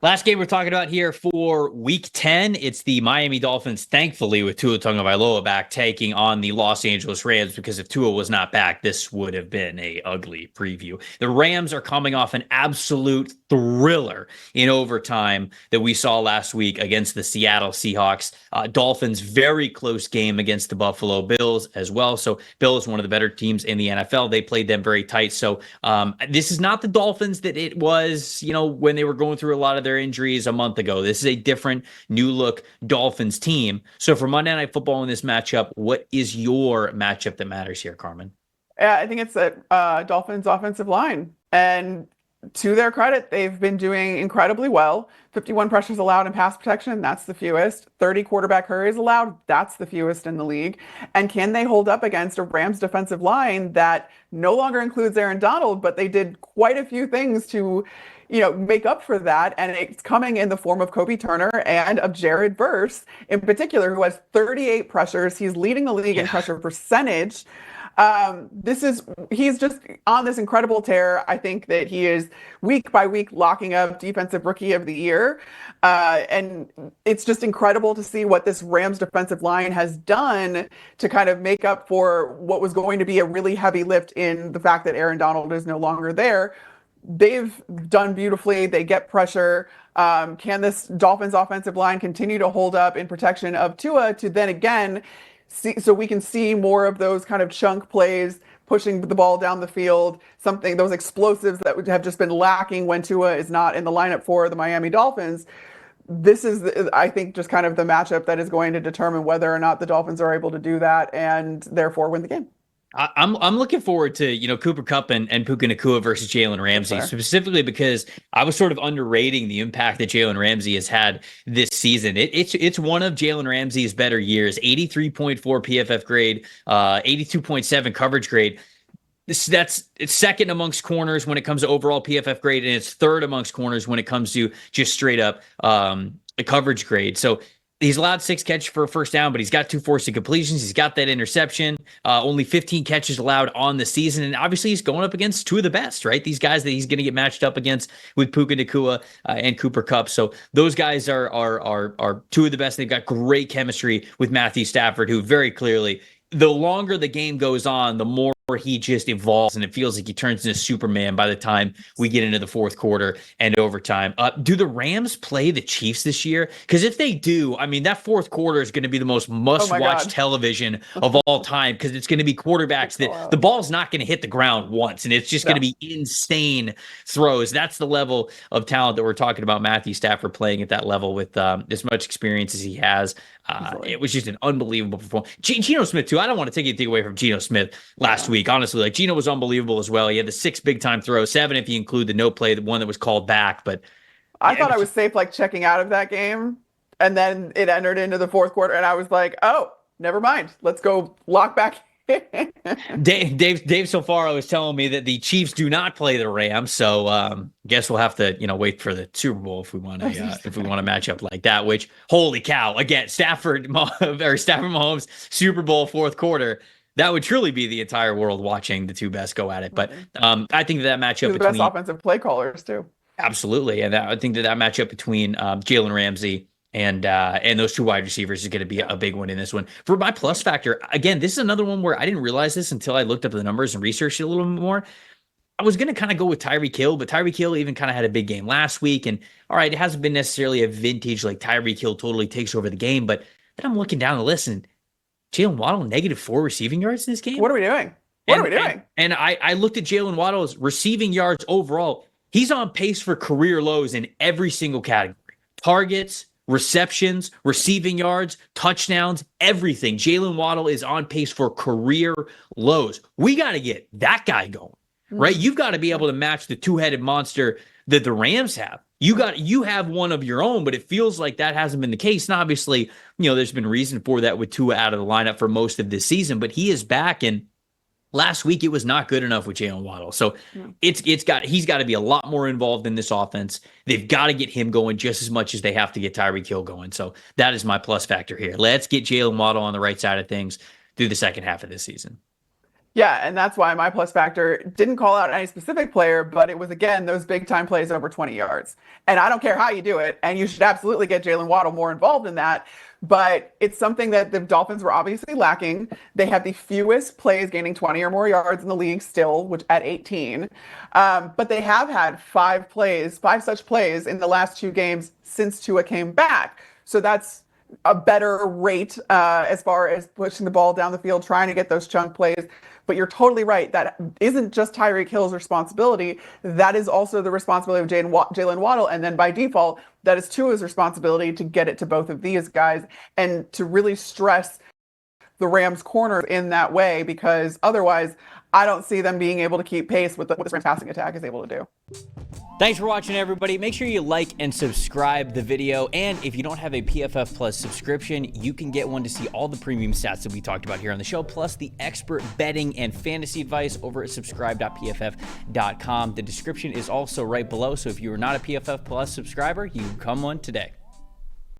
Last game we're talking about here for Week 10, it's the Miami Dolphins, thankfully, with Tua Tagovailoa back, taking on the Los Angeles Rams, because if Tua was not back, this would have been a ugly preview. The Rams are coming off an absolute thriller in overtime that we saw last week against the Seattle Seahawks. Dolphins, very close game against the Buffalo Bills as well. So Bills, one of the better teams in the NFL. They played them very tight. So this is not the Dolphins that it was, when they were going through a lot of their injuries a month ago. This is a different, new look Dolphins team. So for Monday Night Football in this matchup, what is your matchup that matters here, Carmen? Yeah, I think it's the Dolphins offensive line. And to their credit, they've been doing incredibly well. 51 pressures allowed in pass protection, that's the fewest. 30 quarterback hurries allowed, that's the fewest in the league. And can they hold up against a Rams defensive line that no longer includes Aaron Donald, but they did quite a few things to make up for that, and it's coming in the form of Kobe Turner and of Jared Verse in particular, who has 38 pressures. He's leading the league in pressure percentage. He's just on this incredible tear. I think that he is week by week locking up Defensive Rookie of the Year. And it's just incredible to see what this Rams defensive line has done to kind of make up for what was going to be a really heavy lift in the fact that Aaron Donald is no longer there. They've done beautifully. They get pressure. Can this Dolphins offensive line continue to hold up in protection of Tua to then again so we can see more of those kind of chunk plays, pushing the ball down the field, those explosives that would have just been lacking when Tua is not in the lineup for the Miami Dolphins. This is, I think, just kind of the matchup that is going to determine whether or not the Dolphins are able to do that and therefore win the game. I'm looking forward to, Cooper Kupp and Puka Nacua versus Jalen Ramsey, specifically because I was sort of underrating the impact that Jalen Ramsey has had this season. It's one of Jalen Ramsey's better years. 83.4 PFF grade, 82.7 coverage grade. It's second amongst corners when it comes to overall PFF grade, and it's third amongst corners when it comes to just straight up coverage grade. So he's allowed 6 catches for a first down, but he's got 2 forced completions. He's got that interception. Only 15 catches allowed on the season. And obviously he's going up against 2 of the best, right? These guys that he's going to get matched up against with Puka Nacua and Cooper Kupp. So those guys are 2 of the best. They've got great chemistry with Matthew Stafford, who very clearly, the longer the game goes on, the more he just evolves, and it feels like he turns into Superman by the time we get into the fourth quarter and overtime. Do the Rams play the Chiefs this year? Because if they do, I mean, that fourth quarter is going to be the most must-watch television of all time, because it's going to be quarterbacks that the ball's not going to hit the ground once, and it's just going to be insane throws. That's the level of talent that we're talking about. Matthew Stafford playing at that level with as much experience as he has. It was just an unbelievable performance. Geno Smith, too. I don't want to take anything away from Geno Smith last week. Honestly, like, Geno was unbelievable as well. He had the 6 big-time throws, 7 if you include the no play, the one that was called back. But I thought I was safe, checking out of that game, and then it entered into the fourth quarter, and I was like, oh, never mind. Let's go lock back. Dave so far was telling me that the Chiefs do not play the Rams, so guess we'll have to wait for the Super Bowl if we want to match up like that. Which, holy cow, again, Stafford Mahomes Super Bowl fourth quarter, that would truly be the entire world watching the 2 best go at it. But I think that matchup between the best offensive play callers too. Absolutely, and I think that matchup between Jalen Ramsey and those 2 wide receivers is going to be a big one in this one. For my plus factor, again, this is another one where I didn't realize this until I looked up the numbers and researched it a little bit more. I was going to kind of go with Tyreek Hill, but Tyreek Hill even kind of had a big game last week. And all right, it hasn't been necessarily a vintage, like Tyreek Hill totally takes over the game. But then I'm looking down the list, and Jalen Waddle, -4 receiving yards in this game. What are we doing? And I looked at Jalen Waddle's receiving yards overall. He's on pace for career lows in every single category. Targets, receptions, receiving yards, touchdowns, everything. Jalen Waddle is on pace for career lows. We got to get that guy going, right? You've got to be able to match the 2-headed monster that the Rams have. You have one of your own, but it feels like that hasn't been the case. And obviously, there's been reason for that with Tua out of the lineup for most of this season, but he is back, and last week it was not good enough with Jalen Waddle. So he's got to be a lot more involved in this offense. They've got to get him going just as much as they have to get Tyreek Hill going. So that is my plus factor here. Let's get Jalen Waddle on the right side of things through the second half of this season. Yeah, and that's why my plus factor didn't call out any specific player, but it was again those big time plays over 20 yards. And I don't care how you do it, and you should absolutely get Jalen Waddle more involved in that. But it's something that the Dolphins were obviously lacking. They have the fewest plays gaining 20 or more yards in the league still, which at 18. But they have had five such plays in the last two games since Tua came back. So that's a better rate as far as pushing the ball down the field, trying to get those chunk plays. But you're totally right. That isn't just Tyreek Hill's responsibility. That is also the responsibility of Jalen Waddle. And then by default, that is Tua's responsibility to get it to both of these guys and to really stress the Rams' corners in that way, because otherwise, I don't see them being able to keep pace with what this Rams passing attack is able to do. Thanks for watching, everybody. Make sure you like and subscribe the video. And if you don't have a PFF Plus subscription, you can get one to see all the premium stats that we talked about here on the show, plus the expert betting and fantasy advice over at subscribe.pff.com. The description is also right below, so if you are not a PFF Plus subscriber, you can become one today.